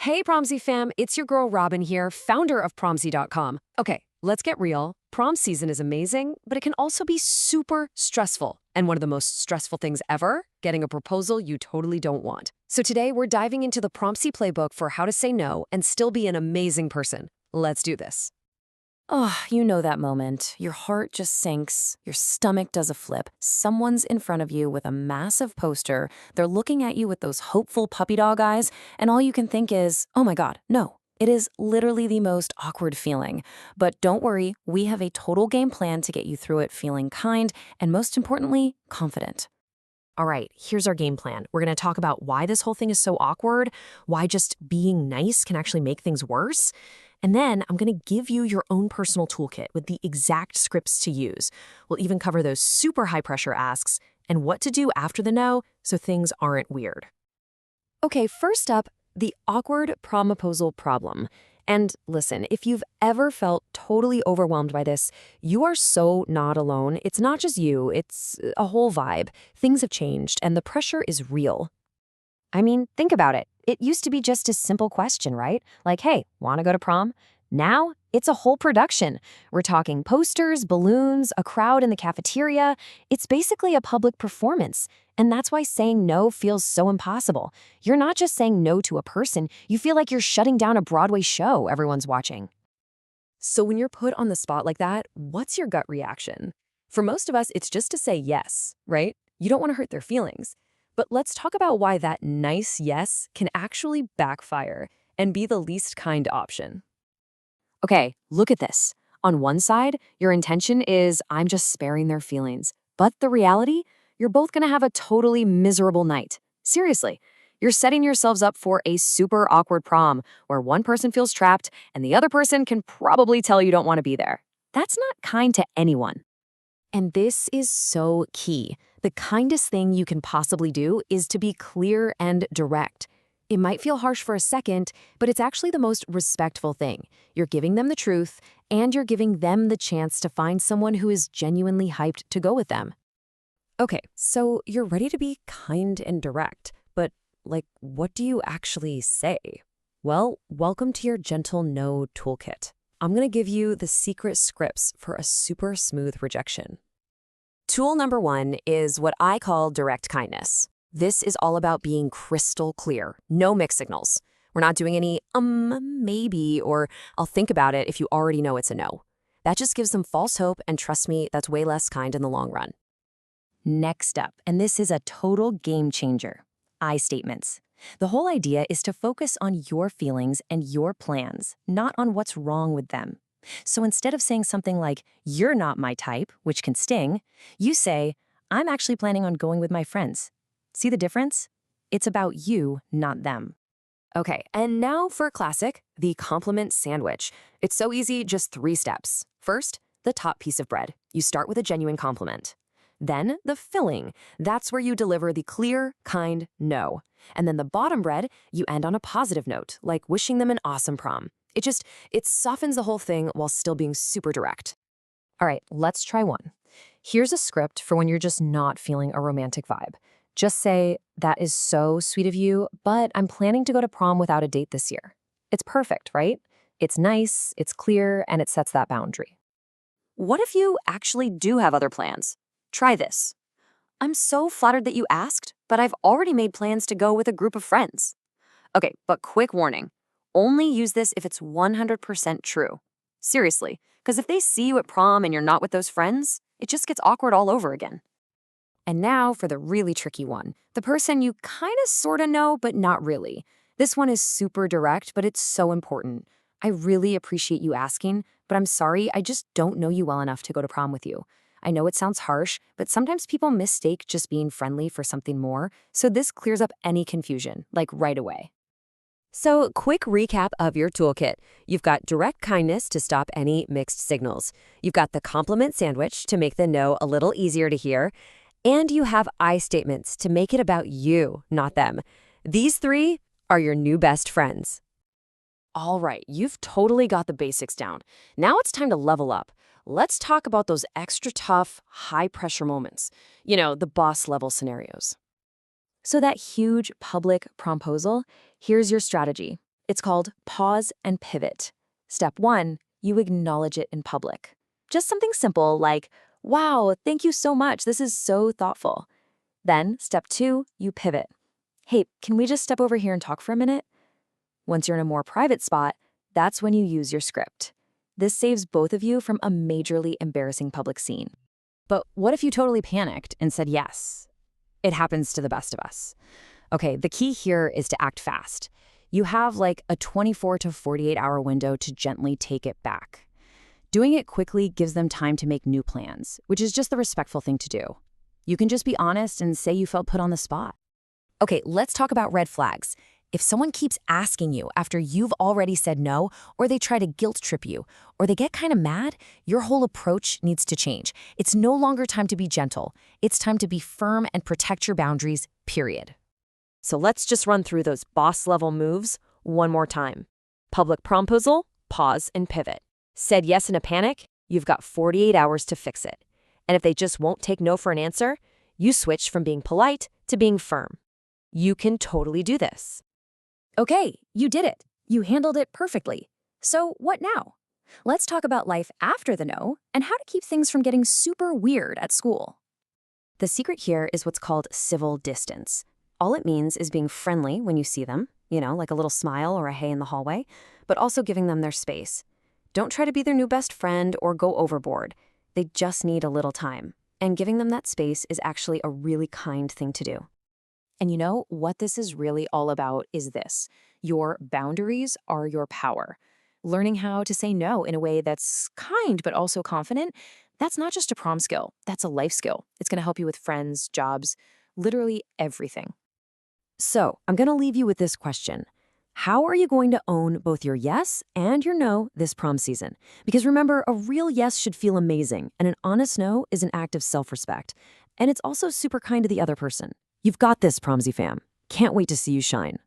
Hey, Promsy fam, it's your girl Robin here, founder of Promsy.com. Okay, let's get real. Prom season is amazing, but it can also be super stressful. And one of the most stressful things ever, getting a proposal you totally don't want. So today we're diving into the Promsy playbook for how to say no and still be an amazing person. Let's do this. Oh, you know that moment. Your heart just sinks, your stomach does a flip. Someone's in front of you with a massive poster. They're looking at you with those hopeful puppy dog eyes, and all you can think is, oh my God, no. It is literally the most awkward feeling. But don't worry, we have a total game plan to get you through it feeling kind and, most importantly, confident. All right, here's our game plan. We're going to talk about why this whole thing is so awkward, why just being nice can actually make things worse. And then I'm going to give you your own personal toolkit with the exact scripts to use. We'll even cover those super high-pressure asks and what to do after the no so things aren't weird. Okay, first up, the awkward promposal problem. And listen, if you've ever felt totally overwhelmed by this, you are so not alone. It's not just you, it's a whole vibe. Things have changed, and the pressure is real. I mean, think about it. It used to be just a simple question, right? Like, hey, want to go to prom? Now, it's a whole production. We're talking posters, balloons, a crowd in the cafeteria. It's basically a public performance. And that's why saying no feels so impossible. You're not just saying no to a person, you feel like you're shutting down a Broadway show everyone's watching. So when you're put on the spot like that, what's your gut reaction? For most of us, it's just to say yes, right? You don't want to hurt their feelings. But let's talk about why that nice yes can actually backfire and be the least kind option. Okay, look at this. On one side, your intention is, I'm just sparing their feelings. But the reality, you're both gonna have a totally miserable night. Seriously, you're setting yourselves up for a super awkward prom where one person feels trapped and the other person can probably tell you don't want to be there. That's not kind to anyone. And this is so key. The kindest thing you can possibly do is to be clear and direct. It might feel harsh for a second, but it's actually the most respectful thing. You're giving them the truth, and you're giving them the chance to find someone who is genuinely hyped to go with them. Okay, so you're ready to be kind and direct, but what do you actually say? Well, welcome to your gentle no toolkit. I'm going to give you the secret scripts for a super smooth rejection. Tool number 1 is what I call direct kindness. This is all about being crystal clear, no mixed signals. We're not doing any maybe, or I'll think about it if you already know it's a no. That just gives them false hope, and trust me, that's way less kind in the long run. Next up, and this is a total game changer, I statements. The whole idea is to focus on your feelings and your plans, not on what's wrong with them. So instead of saying something like, you're not my type, which can sting, you say, I'm actually planning on going with my friends. See the difference? It's about you, not them. Okay, and now for a classic, the compliment sandwich. It's so easy, just 3 steps. First, the top piece of bread. You start with a genuine compliment. Then the filling. That's where you deliver the clear, kind no. And then the bottom bread, you end on a positive note, like wishing them an awesome prom. It softens the whole thing while still being super direct. All right, let's try one. Here's a script for when you're just not feeling a romantic vibe. Just say, that is so sweet of you, but I'm planning to go to prom without a date this year. It's perfect, right? It's nice, it's clear, and it sets that boundary. What if you actually do have other plans? Try this. I'm so flattered that you asked, but I've already made plans to go with a group of friends. Okay, but quick warning. Only use this if it's 100% true. Seriously, because if they see you at prom and you're not with those friends, it just gets awkward all over again. And now for the really tricky one, the person you kind of sort of know, but not really. This one is super direct, but it's so important. I really appreciate you asking, but I'm sorry, I just don't know you well enough to go to prom with you. I know it sounds harsh, but sometimes people mistake just being friendly for something more, so this clears up any confusion, like right away. So, quick recap of your toolkit. You've got direct kindness to stop any mixed signals. You've got the compliment sandwich to make the no a little easier to hear. And you have I statements to make it about you, not them. These 3 are your new best friends. All right, you've totally got the basics down. Now it's time to level up. Let's talk about those extra tough, high-pressure moments. You know, the boss-level scenarios. So that huge public promposal, here's your strategy. It's called pause and pivot. Step 1, you acknowledge it in public. Just something simple like, wow, thank you so much. This is so thoughtful. Then, step 2, you pivot. Hey, can we just step over here and talk for a minute? Once you're in a more private spot, that's when you use your script. This saves both of you from a majorly embarrassing public scene. But what if you totally panicked and said yes? It happens to the best of us. Okay, the key here is to act fast. You have like a 24 to 48 hour window to gently take it back. Doing it quickly gives them time to make new plans, which is just the respectful thing to do. You can just be honest and say you felt put on the spot. Okay, let's talk about red flags. If someone keeps asking you after you've already said no, or they try to guilt trip you, or they get kind of mad, your whole approach needs to change. It's no longer time to be gentle. It's time to be firm and protect your boundaries, period. So let's just run through those boss-level moves one more time. Public promposal, pause and pivot. Said yes in a panic, you've got 48 hours to fix it. And if they just won't take no for an answer, you switch from being polite to being firm. You can totally do this. Okay, you did it. You handled it perfectly. So what now? Let's talk about life after the no and how to keep things from getting super weird at school. The secret here is what's called civil distance. All it means is being friendly when you see them, like a little smile or a hey in the hallway, but also giving them their space. Don't try to be their new best friend or go overboard. They just need a little time. And giving them that space is actually a really kind thing to do. And you know what this is really all about is this. Your boundaries are your power. Learning how to say no in a way that's kind but also confident, that's not just a prom skill, that's a life skill. It's going to help you with friends, jobs, literally everything. So, I'm going to leave you with this question. How are you going to own both your yes and your no this prom season? Because remember, a real yes should feel amazing, and an honest no is an act of self-respect. And it's also super kind to the other person. You've got this, Promsy fam. Can't wait to see you shine.